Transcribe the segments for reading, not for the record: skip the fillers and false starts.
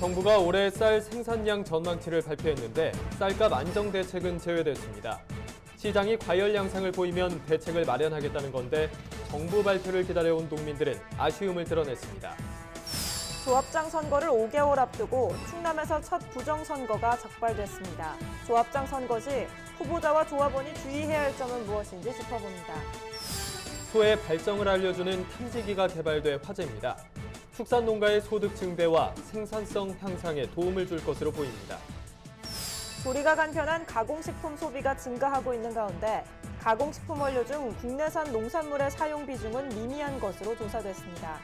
정부가 올해 쌀 생산량 전망치를 발표했는데 쌀값 안정 대책은 제외됐습니다. 시장이 과열 양상을 보이면 대책을 마련하겠다는 건데 정부 발표를 기다려온 농민들은 아쉬움을 드러냈습니다. 조합장 선거를 5개월 앞두고 충남에서 첫 부정선거가 적발됐습니다. 조합장 선거 시 후보자와 조합원이 주의해야 할 점은 무엇인지 짚어봅니다. 소의 발정을 알려주는 탐지기가 개발돼 화제입니다. 축산농가의 소득 증대와 생산성 향상에 도움을 줄 것으로 보입니다. 조리가 간편한 가공식품 소비가 증가하고 있는 가운데 가공식품 원료 중 국내산 농산물의 사용 비중은 미미한 것으로 조사됐습니다.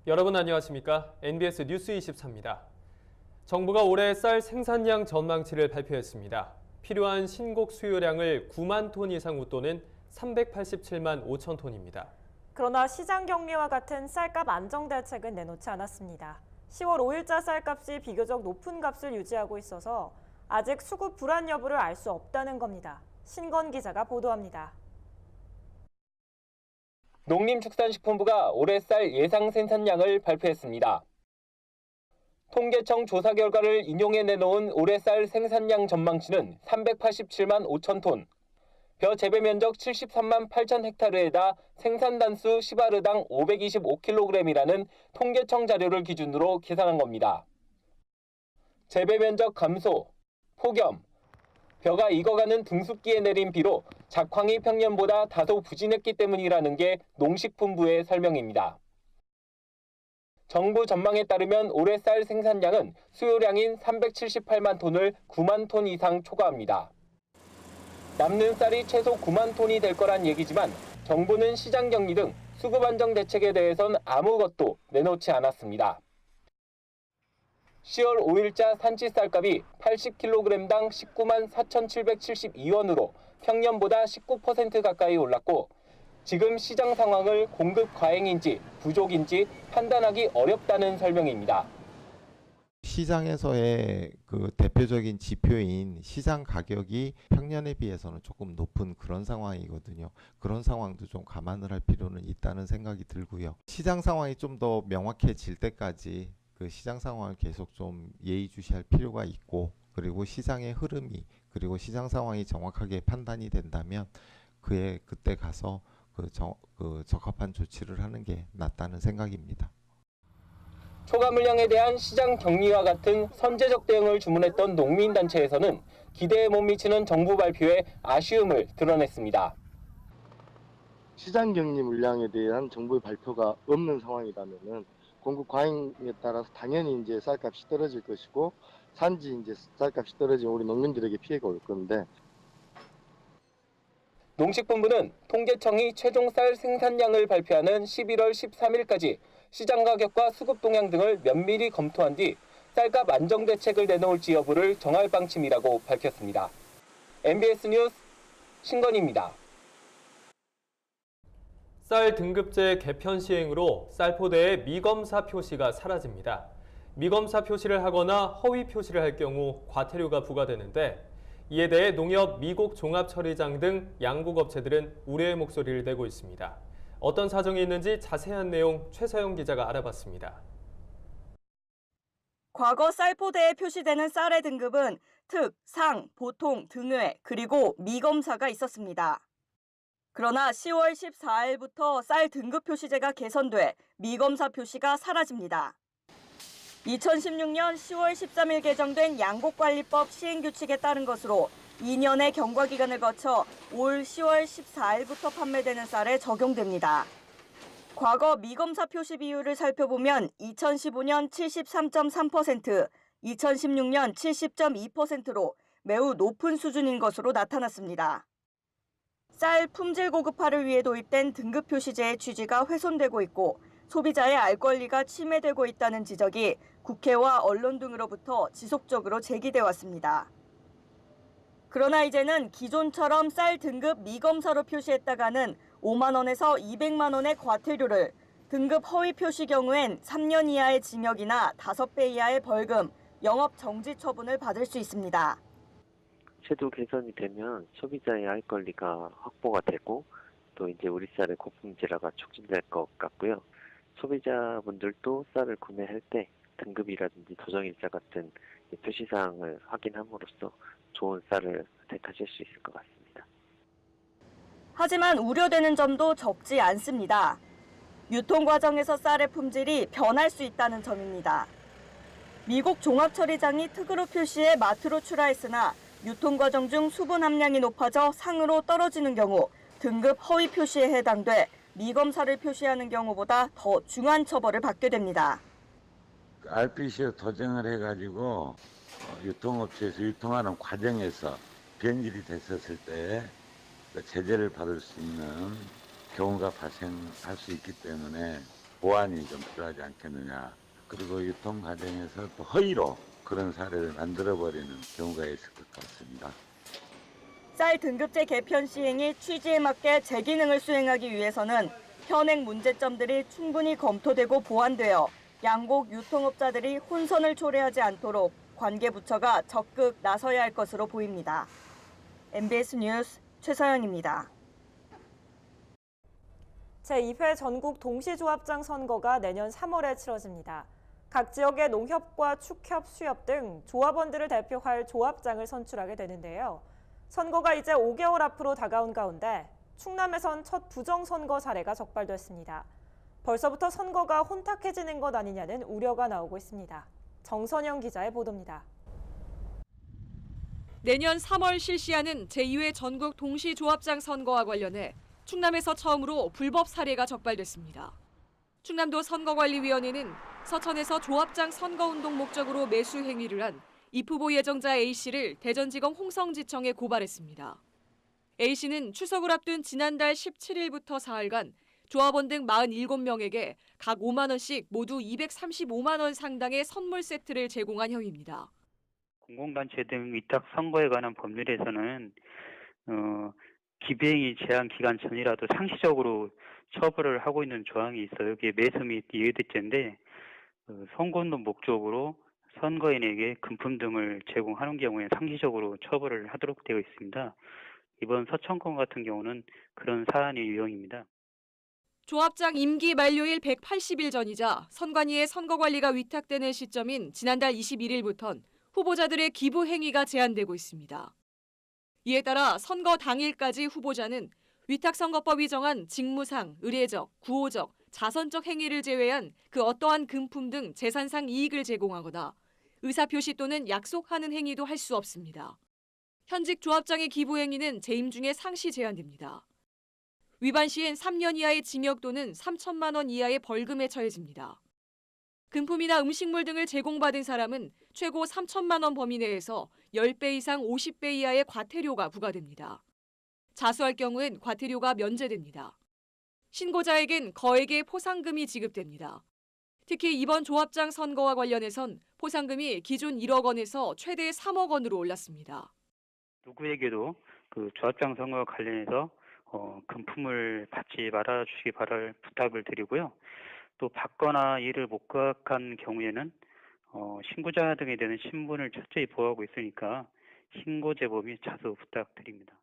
여러분 안녕하십니까? NBS 뉴스 24입니다. 정부가 올해 쌀 생산량 전망치를 발표했습니다. 필요한 신곡 수요량을 9만 톤 이상 웃도는 387만 5천 톤입니다. 그러나 시장 격리와 같은 쌀값 안정 대책은 내놓지 않았습니다. 10월 5일자 쌀값이 비교적 높은 값을 유지하고 있어서 아직 수급 불안 여부를 알 수 없다는 겁니다. 신건 기자가 보도합니다. 농림축산식품부가 올해 쌀 예상 생산량을 발표했습니다. 통계청 조사 결과를 인용해 내놓은 올해 쌀 생산량 전망치는 387만 5천 톤, 벼 재배 면적 73만 8천 헥타르에다 생산 단수 10아르당 525kg이라는 통계청 자료를 기준으로 계산한 겁니다. 재배 면적 감소, 폭염, 벼가 익어가는 등숫기에 내린 비로 작황이 평년보다 다소 부진했기 때문이라는 게 농식품부의 설명입니다. 정부 전망에 따르면 올해 쌀 생산량은 수요량인 378만 톤을 9만 톤 이상 초과합니다. 남는 쌀이 최소 9만 톤이 될 거란 얘기지만 정부는 시장 격리 등 수급 안정 대책에 대해선 아무것도 내놓지 않았습니다. 10월 5일자 산지 쌀값이 80kg당 19만 4,772원으로 평년보다 19% 가까이 올랐고 지금 시장 상황을 공급 과잉인지 부족인지 판단하기 어렵다는 설명입니다. 시장에서의 그 대표적인 지표인 시장 가격이 평년에 비해서는 조금 높은 그런 상황이거든요. 그런 상황도 좀 감안을 할 필요는 있다는 생각이 들고요. 시장 상황이 좀 더 명확해질 때까지 그 시장 상황을 계속 좀 예의주시할 필요가 있고, 그리고 시장의 흐름이 그리고 시장 상황이 정확하게 판단이 된다면 그때 가서 적합한 조치를 하는 게 낫다는 생각입니다. 초과 물량에 대한 시장 격리와 같은 선제적 대응을 주문했던 농민단체에서는 기대에 못 미치는 정부 발표에 아쉬움을 드러냈습니다. 시장 격리 물량에 대한 정부의 발표가 없는 상황이라면은 공급 과잉에 따라서 당연히 이제 쌀값이 떨어질 것이고 산지 이제 쌀값이 떨어지면 우리 농민들에게 피해가 올 건데. 농식품부는 통계청이 최종 쌀 생산량을 발표하는 11월 13일까지 시장 가격과 수급 동향 등을 면밀히 검토한 뒤 쌀값 안정 대책을 내놓을지 여부를 정할 방침이라고 밝혔습니다. MBS 뉴스 신건희입니다. 쌀 등급제 개편 시행으로 쌀포대의 미검사 표시가 사라집니다. 미검사 표시를 하거나 허위 표시를 할 경우 과태료가 부과되는데 이에 대해 농협 미곡종합처리장 등 양곡업체들은 우려의 목소리를 내고 있습니다. 어떤 사정이 있는지 자세한 내용 최서영 기자가 알아봤습니다. 과거 쌀포대에 표시되는 쌀의 등급은 특, 상, 보통, 등회, 그리고 미검사가 있었습니다. 그러나 10월 14일부터 쌀 등급 표시제가 개선돼 미검사 표시가 사라집니다. 2016년 10월 13일 개정된 양곡관리법 시행규칙에 따른 것으로 2년의 경과 기간을 거쳐 올 10월 14일부터 판매되는 쌀에 적용됩니다. 과거 미검사 표시 비율을 살펴보면 2015년 73.3%, 2016년 70.2%로 매우 높은 수준인 것으로 나타났습니다. 쌀 품질 고급화를 위해 도입된 등급 표시제의 취지가 훼손되고 있고 소비자의 알 권리가 침해되고 있다는 지적이 국회와 언론 등으로부터 지속적으로 제기돼 왔습니다. 그러나 이제는 기존처럼 쌀 등급 미검사로 표시했다가는 5만 원에서 200만 원의 과태료를, 등급 허위 표시 경우엔 3년 이하의 징역이나 5배 이하의 벌금, 영업 정지 처분을 받을 수 있습니다. 제도 개선이 되면 소비자의 알 권리가 확보가 되고 또 이제 우리 쌀의 고품질화가 촉진될 것 같고요. 소비자분들도 쌀을 구매할 때 등급이라든지 도정일자 같은 표시사항을 확인함으로써 좋은 쌀을 택하실 수 있을 것 같습니다. 하지만 우려되는 점도 적지 않습니다. 유통 과정에서 쌀의 품질이 변할 수 있다는 점입니다. 미국 종합처리장이 특으로 표시해 마트로 출하했으나 유통 과정 중 수분 함량이 높아져 상으로 떨어지는 경우 등급 허위 표시에 해당돼 미검사를 표시하는 경우보다 더 중한 처벌을 받게 됩니다. RPC로 도정을 해가지고 유통업체에서 유통하는 과정에서 변질이 됐었을 때 제재를 받을 수 있는 경우가 발생할 수 있기 때문에 보완이 좀 필요하지 않겠느냐. 그리고 유통 과정에서 또 허위로 그런 사례를 만들어버리는 경우가 있을 것 같습니다. 쌀 등급제 개편 시행이 취지에 맞게 제 기능을 수행하기 위해서는 현행 문제점들이 충분히 검토되고 보완되어 양국 유통업자들이 혼선을 초래하지 않도록 관계부처가 적극 나서야 할 것으로 보입니다. MBS 뉴스 최서영입니다. 제2회 전국 동시조합장 선거가 내년 3월에 치러집니다. 각 지역의 농협과 축협, 수협 등 조합원들을 대표할 조합장을 선출하게 되는데요. 선거가 이제 5개월 앞으로 다가온 가운데 충남에선 첫 부정선거 사례가 적발됐습니다. 벌써부터 선거가 혼탁해지는 것 아니냐는 우려가 나오고 있습니다. 정선영 기자의 보도입니다. 내년 3월 실시하는 제2회 전국 동시조합장 선거와 관련해 충남에서 처음으로 불법 사례가 적발됐습니다. 충남도 선거관리위원회는 서천에서 조합장 선거운동 목적으로 매수 행위를 한 입후보 예정자 A씨를 대전지검 홍성지청에 고발했습니다. A씨는 추석을 앞둔 지난달 17일부터 사흘간 조합원 등 47명에게 각 5만 원씩 모두 235만 원 상당의 선물 세트를 제공한 혐의입니다. 공공단체 등 위탁 선거에 관한 법률에서는 기부행위 제한 기간 전이라도 상시적으로 처벌을 하고 있는 조항이 있어요. 여기에 매수 및 이해대죄인데 선거운동 목적으로 선거인에게 금품 등을 제공하는 경우에 상시적으로 처벌을 하도록 되어 있습니다. 이번 서천건 같은 경우는 그런 사안이 유형입니다. 조합장 임기 만료일 180일 전이자 선관위의 선거관리가 위탁되는 시점인 지난달 21일부터는 후보자들의 기부 행위가 제한되고 있습니다. 이에 따라 선거 당일까지 후보자는 위탁선거법이 정한 직무상, 의례적, 구호적, 자선적 행위를 제외한 그 어떠한 금품 등 재산상 이익을 제공하거나 의사표시 또는 약속하는 행위도 할 수 없습니다. 현직 조합장의 기부 행위는 재임 중에 상시 제한됩니다. 위반 시엔 3년 이하의 징역 또는 3천만 원 이하의 벌금에 처해집니다. 금품이나 음식물 등을 제공받은 사람은 최고 3천만 원 범위 내에서 10배 이상 50배 이하의 과태료가 부과됩니다. 자수할 경우엔 과태료가 면제됩니다. 신고자에겐 거액의 포상금이 지급됩니다. 특히 이번 조합장 선거와 관련해선 포상금이 기존 1억 원에서 최대 3억 원으로 올랐습니다. 누구에게도 그 조합장 선거와 관련해서 금품을 받지 말아주시기 바랄 부탁을 드리고요. 또 받거나 이를 목각한 경우에는 신고자 등에 대한 신분을 철저히 보호하고 있으니까 신고 제보 및 자수 부탁드립니다.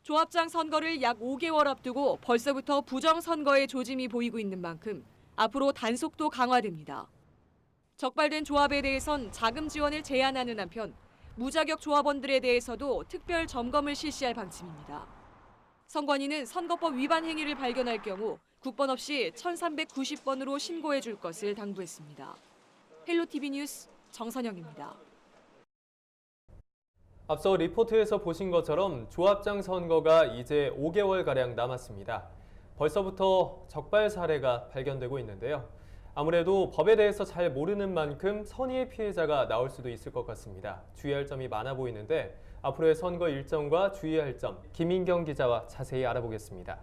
조합장 선거를 약 5개월 앞두고 벌써부터 부정선거의 조짐이 보이고 있는 만큼 앞으로 단속도 강화됩니다. 적발된 조합에 대해선 자금 지원을 제한하는 한편 무자격 조합원들에 대해서도 특별 점검을 실시할 방침입니다. 선관위는 선거법 위반 행위를 발견할 경우 국번 없이 1390번으로 신고해 줄 것을 당부했습니다. 헬로티비 뉴스 정선영입니다. 앞서 리포트에서 보신 것처럼 조합장 선거가 이제 5개월가량 남았습니다. 벌써부터 적발 사례가 발견되고 있는데요. 아무래도 법에 대해서 잘 모르는 만큼 선의의 피해자가 나올 수도 있을 것 같습니다. 주의할 점이 많아 보이는데 앞으로의 선거 일정과 주의할 점, 김인경 기자와 자세히 알아보겠습니다.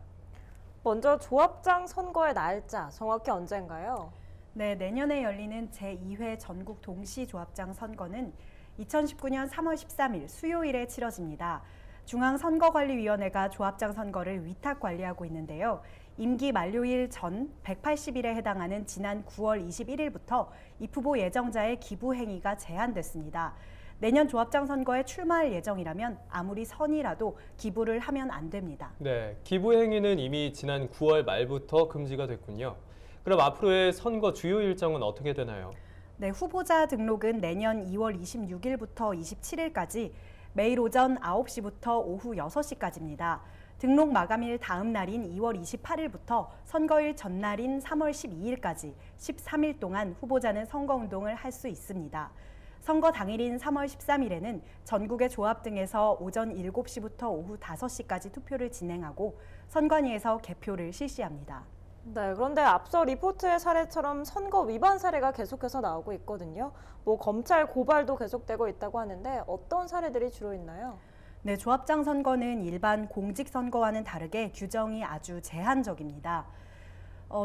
먼저 조합장 선거의 날짜, 정확히 언제인가요? 네, 내년에 열리는 제2회 전국 동시조합장 선거는 2019년 3월 13일 수요일에 치러집니다. 중앙선거관리위원회가 조합장 선거를 위탁 관리하고 있는데요. 임기 만료일 전 180일에 해당하는 지난 9월 21일부터 입후보 예정자의 기부 행위가 제한됐습니다. 내년 조합장 선거에 출마할 예정이라면 아무리 선이라도 기부를 하면 안 됩니다. 네, 기부 행위는 이미 지난 9월 말부터 금지가 됐군요. 그럼 앞으로의 선거 주요 일정은 어떻게 되나요? 네, 후보자 등록은 내년 2월 26일부터 27일까지 매일 오전 9시부터 오후 6시까지입니다. 등록 마감일 다음 날인 2월 28일부터 선거일 전날인 3월 12일까지 13일 동안 후보자는 선거운동을 할 수 있습니다. 선거 당일인 3월 13일에는 전국의 조합 등에서 오전 7시부터 오후 5시까지 투표를 진행하고 선관위에서 개표를 실시합니다. 네, 그런데 앞서 리포트의 사례처럼 선거 위반 사례가 계속해서 나오고 있거든요. 검찰 고발도 계속되고 있다고 하는데 어떤 사례들이 주로 있나요? 네, 조합장 선거는 일반 공직선거와는 다르게 규정이 아주 제한적입니다.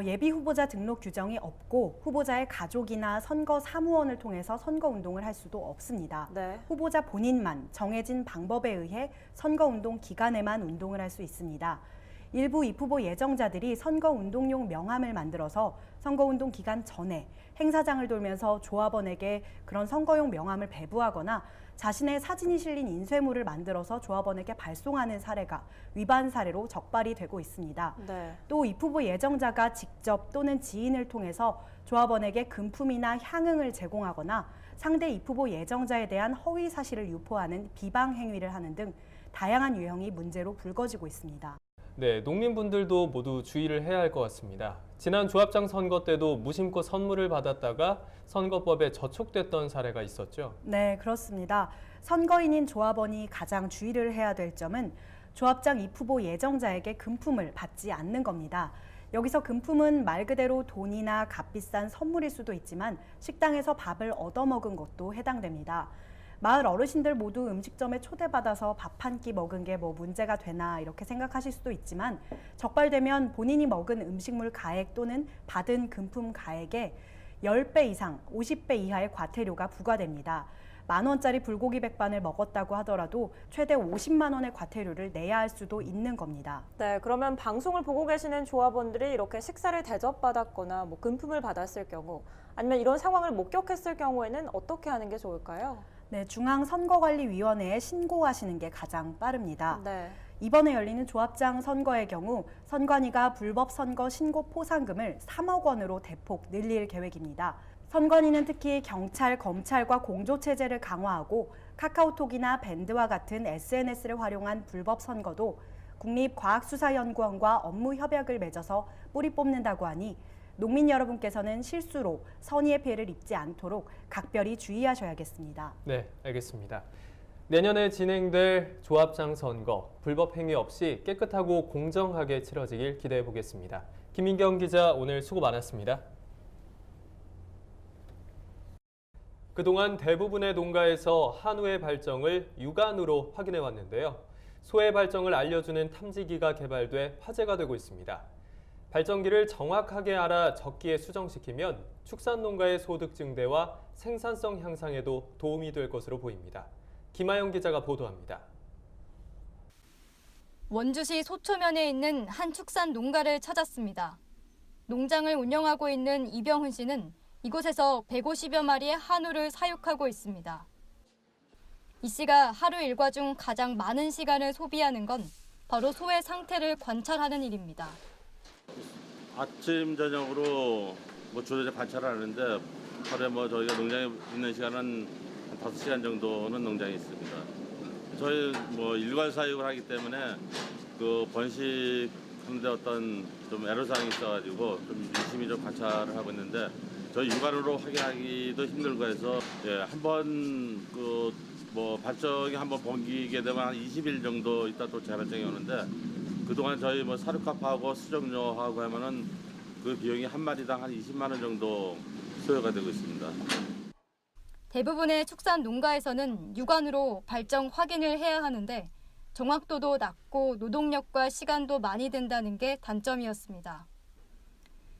예비 후보자 등록 규정이 없고 후보자의 가족이나 선거 사무원을 통해서 선거운동을 할 수도 없습니다. 네. 후보자 본인만 정해진 방법에 의해 선거운동 기간에만 운동을 할 수 있습니다. 일부 입후보 예정자들이 선거운동용 명함을 만들어서 선거운동 기간 전에 행사장을 돌면서 조합원에게 그런 선거용 명함을 배부하거나 자신의 사진이 실린 인쇄물을 만들어서 조합원에게 발송하는 사례가 위반 사례로 적발이 되고 있습니다. 네. 또 입후보 예정자가 직접 또는 지인을 통해서 조합원에게 금품이나 향응을 제공하거나 상대 입후보 예정자에 대한 허위 사실을 유포하는 비방 행위를 하는 등 다양한 유형이 문제로 불거지고 있습니다. 네, 농민분들도 모두 주의를 해야 할 것 같습니다. 지난 조합장 선거 때도 무심코 선물을 받았다가 선거법에 저촉됐던 사례가 있었죠. 네, 그렇습니다. 선거인인 조합원이 가장 주의를 해야 될 점은 조합장 입후보 예정자에게 금품을 받지 않는 겁니다. 여기서 금품은 말 그대로 돈이나 값비싼 선물일 수도 있지만 식당에서 밥을 얻어먹은 것도 해당됩니다. 마을 어르신들 모두 음식점에 초대받아서 밥 한 끼 먹은 게 문제가 되나 이렇게 생각하실 수도 있지만 적발되면 본인이 먹은 음식물 가액 또는 받은 금품 가액에 10배 이상 50배 이하의 과태료가 부과됩니다. 10,000원짜리 불고기 백반을 먹었다고 하더라도 최대 50만 원의 과태료를 내야 할 수도 있는 겁니다. 네, 그러면 방송을 보고 계시는 조합원들이 이렇게 식사를 대접받았거나 금품을 받았을 경우 아니면 이런 상황을 목격했을 경우에는 어떻게 하는 게 좋을까요? 네, 중앙선거관리위원회에 신고하시는 게 가장 빠릅니다. 네. 이번에 열리는 조합장 선거의 경우 선관위가 불법 선거 신고 포상금을 3억 원으로 대폭 늘릴 계획입니다. 선관위는 특히 경찰, 검찰과 공조체제를 강화하고 카카오톡이나 밴드와 같은 SNS를 활용한 불법 선거도 국립과학수사연구원과 업무 협약을 맺어서 뿌리 뽑는다고 하니 농민 여러분께서는 실수로 선의의 피해를 입지 않도록 각별히 주의하셔야겠습니다. 네, 알겠습니다. 내년에 진행될 조합장 선거, 불법 행위 없이 깨끗하고 공정하게 치러지길 기대해 보겠습니다. 김민경 기자, 오늘 수고 많았습니다. 그동안 대부분의 농가에서 한우의 발정을 육안으로 확인해 왔는데요. 소의 발정을 알려주는 탐지기가 개발돼 화제가 되고 있습니다. 발정기를 정확하게 알아 적기에 수정시키면 축산농가의 소득 증대와 생산성 향상에도 도움이 될 것으로 보입니다. 김아영 기자가 보도합니다. 원주시 소초면에 있는 한 축산 농가를 찾았습니다. 농장을 운영하고 있는 이병훈 씨는 이곳에서 150여 마리의 한우를 사육하고 있습니다. 이 씨가 하루 일과 중 가장 많은 시간을 소비하는 건 바로 소의 상태를 관찰하는 일입니다. 아침 저녁으로 주로 관찰을 하는데 하루에 저희가 농장에 있는 시간은 5시간 정도는 농장에 있습니다. 저희 일괄 사육을 하기 때문에 그 번식하는데 어떤 좀 애로사항이 있어가지고 좀 유심히 좀 관찰을 하고 있는데 저희 육안으로 확인하기도 힘들고 해서 한번 발정이 한번 번기게 되면 한 20일 정도 있다 또 재발정이 오는데 그동안 저희 사료값하고 수정료하고 하면은 그 비용이 한 마리당 한 20만 원 정도 소요가 되고 있습니다. 대부분의 축산 농가에서는 육안으로 발정 확인을 해야 하는데 정확도도 낮고 노동력과 시간도 많이 든다는 게 단점이었습니다.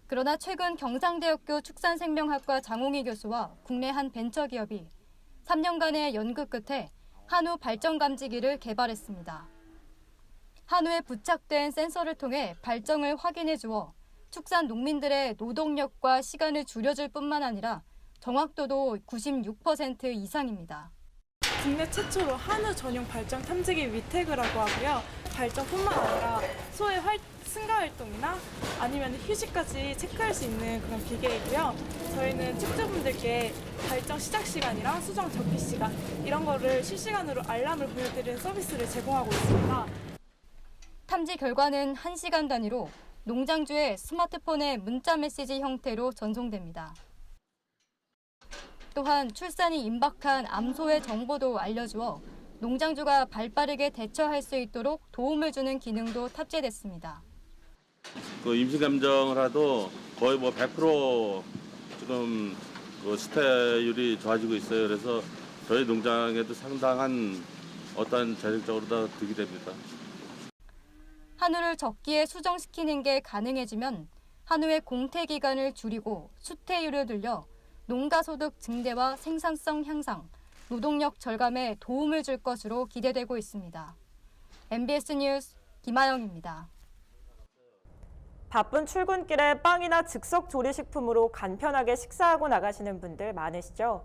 그러나 최근 경상대학교 축산생명학과 장홍희 교수와 국내 한 벤처기업이 3년간의 연구 끝에 한우 발전 감지기를 개발했습니다. 한우에 부착된 센서를 통해 발정을 확인해 주어 축산 농민들의 노동력과 시간을 줄여줄 뿐만 아니라 정확도도 96% 이상입니다. 국내 최초로 한우 전용 발정 탐지기 위태그라고 하고요. 발정뿐만 아니라 소의 승가 활동이나 아니면 휴식까지 체크할 수 있는 그런 기계이고요. 저희는 축주분들께 발정 시작 시간이랑 수정 접기 시간 이런 거를 실시간으로 알람을 보여드리는 서비스를 제공하고 있습니다. 탐지 결과는 1시간 단위로 농장주의 스마트폰에 문자 메시지 형태로 전송됩니다. 또한 출산이 임박한 암소의 정보도 알려주어 농장주가 발빠르게 대처할 수 있도록 도움을 주는 기능도 탑재됐습니다. 그 임신 감정을 하도 거의 뭐 100% 지금 그 수태율이 좋아지고 있어요. 그래서 저희 농장에도 상당한 어떤 재정적으로 다 득이 됩니다. 한우를 적기에 수정시키는 게 가능해지면 한우의 공태 기간을 줄이고 수태율을 늘려 농가 소득 증대와 생산성 향상, 노동력 절감에 도움을 줄 것으로 기대되고 있습니다. MBS 뉴스 김아영입니다. 바쁜 출근길에 빵이나 즉석 조리식품으로 간편하게 식사하고 나가시는 분들 많으시죠?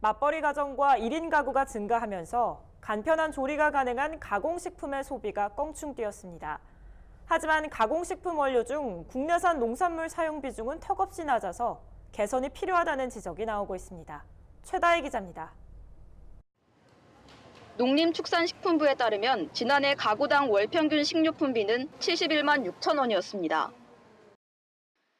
맞벌이 가정과 1인 가구가 증가하면서 간편한 조리가 가능한 가공식품의 소비가 껑충 뛰었습니다. 하지만 가공식품 원료 중 국내산 농산물 사용 비중은 턱없이 낮아서 개선이 필요하다는 지적이 나오고 있습니다. 최다희 기자입니다. 농림축산식품부에 따르면 지난해 가구당 월평균 식료품비는 71만 6천 원이었습니다.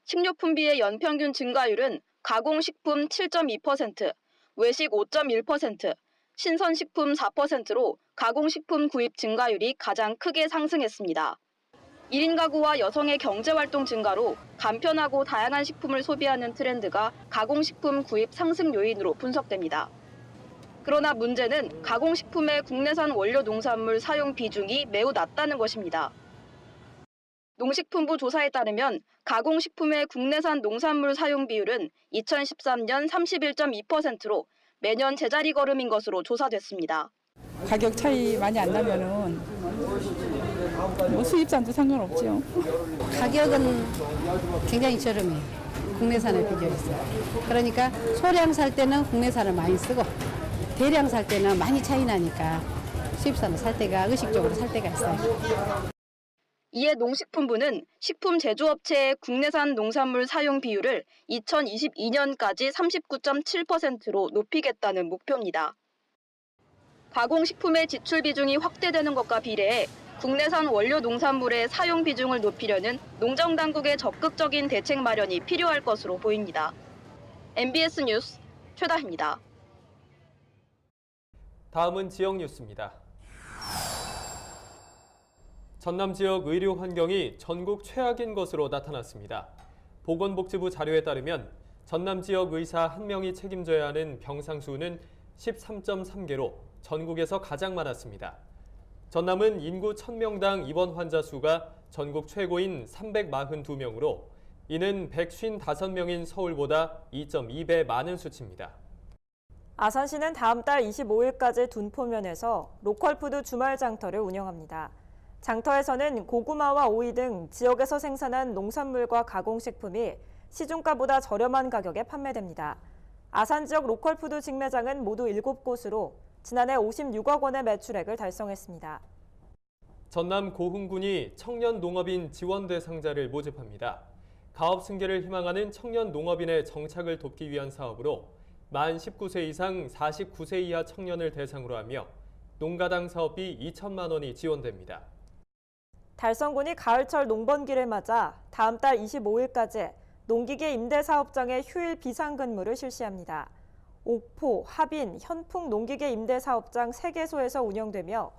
식료품비의 연평균 증가율은 가공식품 7.2%, 외식 5.1%, 신선식품 4%로 가공식품 구입 증가율이 가장 크게 상승했습니다. 1인 가구와 여성의 경제활동 증가로 간편하고 다양한 식품을 소비하는 트렌드가 가공식품 구입 상승 요인으로 분석됩니다. 그러나 문제는 가공식품의 국내산 원료 농산물 사용 비중이 매우 낮다는 것입니다. 농식품부 조사에 따르면 가공식품의 국내산 농산물 사용 비율은 2013년 31.2%로 매년 제자리 걸음인 것으로 조사됐습니다. 가격 차이 많이 안 나면은 뭐 수입산도 상관없죠. 가격은 굉장히 저렴해요. 국내산에 비교해서. 그러니까 소량 살 때는 국내산을 많이 쓰고 대량 살 때는 많이 차이 나니까 수입산을 살 때가 의식적으로 살 때가 있어요. 이에 농식품부는 식품 제조업체의 국내산 농산물 사용 비율을 2022년까지 39.7%로 높이겠다는 목표입니다. 가공식품의 지출 비중이 확대되는 것과 비례해 국내산 원료 농산물의 사용 비중을 높이려는 농정당국의 적극적인 대책 마련이 필요할 것으로 보입니다. MBS 뉴스 최다희입니다. 다음은 지역 뉴스입니다. 전남 지역 의료 환경이 전국 최악인 것으로 나타났습니다. 보건복지부 자료에 따르면 전남 지역 의사 1명이 책임져야 하는 병상 수는 13.3개로 전국에서 가장 많았습니다. 전남은 인구 1000명당 입원 환자 수가 전국 최고인 342명으로 이는 155명인 서울보다 2.2배 많은 수치입니다. 아산시는 다음 달 25일까지 둔포면에서 로컬푸드 주말 장터를 운영합니다. 장터에서는 고구마와 오이 등 지역에서 생산한 농산물과 가공식품이 시중가보다 저렴한 가격에 판매됩니다. 아산 지역 로컬푸드 직매장은 모두 7곳으로 지난해 56억 원의 매출액을 달성했습니다. 전남 고흥군이 청년 농업인 지원 대상자를 모집합니다. 가업 승계를 희망하는 청년 농업인의 정착을 돕기 위한 사업으로 만 19세 이상 49세 이하 청년을 대상으로 하며 농가당 사업비 2천만 원이 지원됩니다. 달성군이 가을철 농번기를 맞아 다음 달 25일까지 농기계 임대사업장의 휴일 비상근무를 실시합니다. 옥포, 하빈, 현풍 농기계 임대사업장 3개소에서 운영되며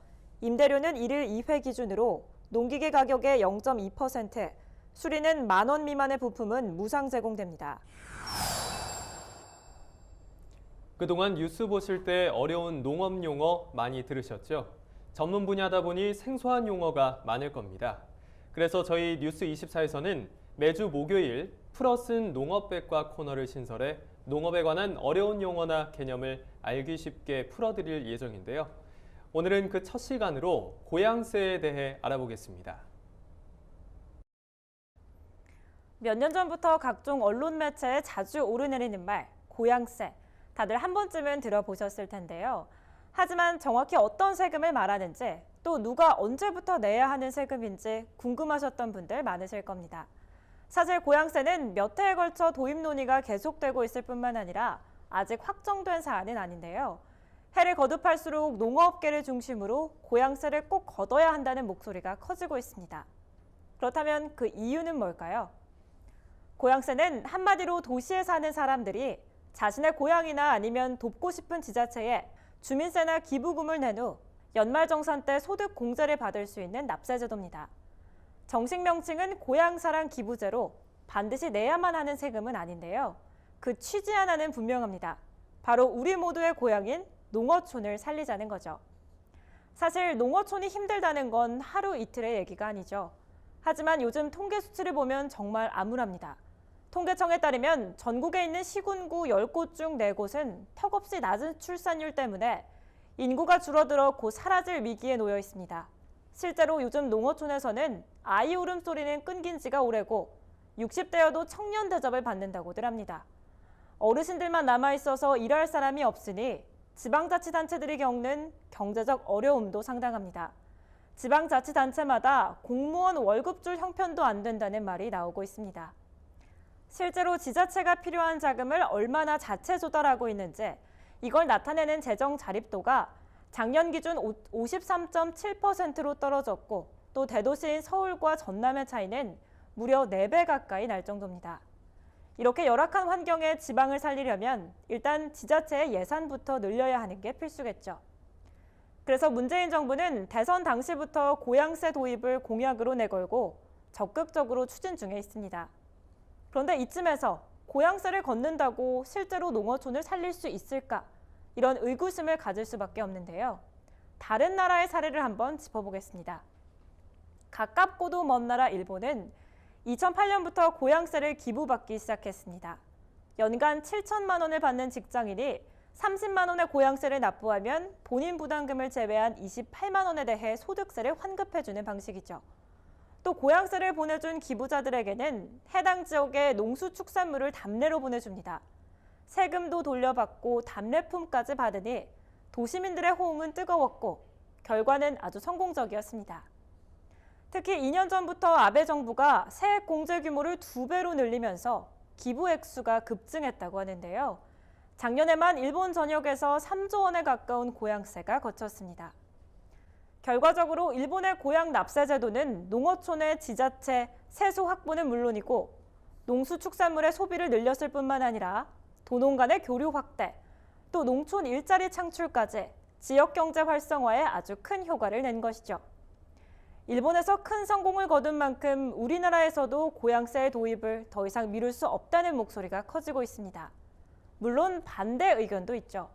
임대료는 1일 2회 기준으로 농기계 가격의 0.2%, 수리는 만원 미만의 부품은 무상 제공됩니다. 그동안 뉴스 보실 때 어려운 농업 용어 많이 들으셨죠? 전문 분야다 보니 생소한 용어가 많을 겁니다. 그래서 저희 뉴스24에서는 매주 목요일 풀어쓴 농업백과 코너를 신설해 농업에 관한 어려운 용어나 개념을 알기 쉽게 풀어드릴 예정인데요. 오늘은 그 첫 시간으로 고양새에 대해 알아보겠습니다. 몇 년 전부터 각종 언론 매체에 자주 오르내리는 말, 고양새. 다들 한 번쯤은 들어보셨을 텐데요. 하지만 정확히 어떤 세금을 말하는지, 또 누가 언제부터 내야 하는 세금인지 궁금하셨던 분들 많으실 겁니다. 사실 고양새는 몇 해에 걸쳐 도입 논의가 계속되고 있을 뿐만 아니라 아직 확정된 사안은 아닌데요. 해를 거듭할수록 농어업계를 중심으로 고양새를 꼭 걷어야 한다는 목소리가 커지고 있습니다. 그렇다면 그 이유는 뭘까요? 고양새는 한마디로 도시에 사는 사람들이 자신의 고향이나 아니면 돕고 싶은 지자체에 주민세나 기부금을 낸 후 연말정산 때 소득 공제를 받을 수 있는 납세제도입니다. 정식 명칭은 고향사랑 기부제로 반드시 내야만 하는 세금은 아닌데요. 그 취지 하나는 분명합니다. 바로 우리 모두의 고향인 농어촌을 살리자는 거죠. 사실 농어촌이 힘들다는 건 하루 이틀의 얘기가 아니죠. 하지만 요즘 통계 수치를 보면 정말 암울합니다. 통계청에 따르면 전국에 있는 시군구 10곳 중 4곳은 턱없이 낮은 출산율 때문에 인구가 줄어들어 곧 사라질 위기에 놓여 있습니다. 실제로 요즘 농어촌에서는 아이 울음소리는 끊긴 지가 오래고 60대여도 청년 대접을 받는다고들 합니다. 어르신들만 남아있어서 일할 사람이 없으니 지방자치단체들이 겪는 경제적 어려움도 상당합니다. 지방자치단체마다 공무원 월급줄 형편도 안 된다는 말이 나오고 있습니다. 실제로 지자체가 필요한 자금을 얼마나 자체 조달하고 있는지 이걸 나타내는 재정 자립도가 작년 기준 53.7%로 떨어졌고 또 대도시인 서울과 전남의 차이는 무려 4배 가까이 날 정도입니다. 이렇게 열악한 환경에 지방을 살리려면 일단 지자체의 예산부터 늘려야 하는 게 필수겠죠. 그래서 문재인 정부는 대선 당시부터 고양새 도입을 공약으로 내걸고 적극적으로 추진 중에 있습니다. 그런데 이쯤에서 고양새를 걷는다고 실제로 농어촌을 살릴 수 있을까? 이런 의구심을 가질 수밖에 없는데요. 다른 나라의 사례를 한번 짚어보겠습니다. 가깝고도 먼 나라 일본은 2008년부터 고양새를 기부받기 시작했습니다. 연간 7천만 원을 받는 직장인이 30만 원의 고양새를 납부하면 본인 부담금을 제외한 28만 원에 대해 소득세를 환급해주는 방식이죠. 또 고양새를 보내준 기부자들에게는 해당 지역의 농수축산물을 답례로 보내줍니다. 세금도 돌려받고 답례품까지 받으니 도시민들의 호응은 뜨거웠고 결과는 아주 성공적이었습니다. 특히 2년 전부터 아베 정부가 세액 공제 규모를 2배로 늘리면서 기부 액수가 급증했다고 하는데요. 작년에만 일본 전역에서 3조 원에 가까운 고양새가 거쳤습니다. 결과적으로 일본의 고양 납세 제도는 농어촌의 지자체 세수 확보는 물론이고 농수축산물의 소비를 늘렸을 뿐만 아니라 도농 간의 교류 확대, 또 농촌 일자리 창출까지 지역 경제 활성화에 아주 큰 효과를 낸 것이죠. 일본에서 큰 성공을 거둔 만큼 우리나라에서도 고양새 도입을 더 이상 미룰 수 없다는 목소리가 커지고 있습니다. 물론 반대 의견도 있죠.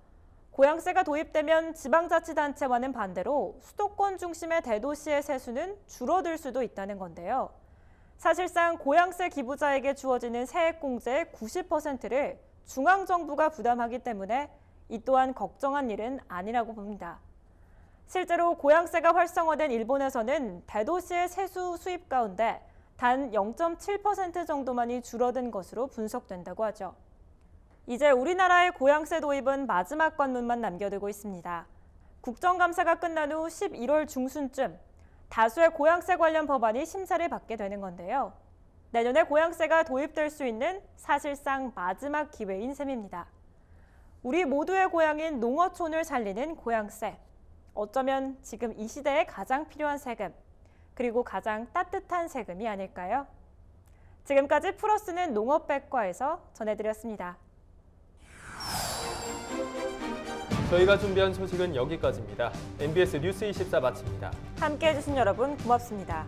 고양새가 도입되면 지방자치단체와는 반대로 수도권 중심의 대도시의 세수는 줄어들 수도 있다는 건데요. 사실상 고양새 기부자에게 주어지는 세액공제의 90%를 중앙정부가 부담하기 때문에 이 또한 걱정한 일은 아니라고 봅니다. 실제로 고양새가 활성화된 일본에서는 대도시의 세수 수입 가운데 단 0.7% 정도만이 줄어든 것으로 분석된다고 하죠. 이제 우리나라의 고양새 도입은 마지막 관문만 남겨두고 있습니다. 국정감사가 끝난 후 11월 중순쯤 다수의 고양새 관련 법안이 심사를 받게 되는 건데요. 내년에 고양새가 도입될 수 있는 사실상 마지막 기회인 셈입니다. 우리 모두의 고향인 농어촌을 살리는 고양새. 어쩌면 지금 이 시대에 가장 필요한 세금, 그리고 가장 따뜻한 세금이 아닐까요? 지금까지 풀어쓰는 농업백과에서 전해드렸습니다. 저희가 준비한 소식은 여기까지입니다. MBS 뉴스 24 마칩니다. 함께해 주신 여러분 고맙습니다.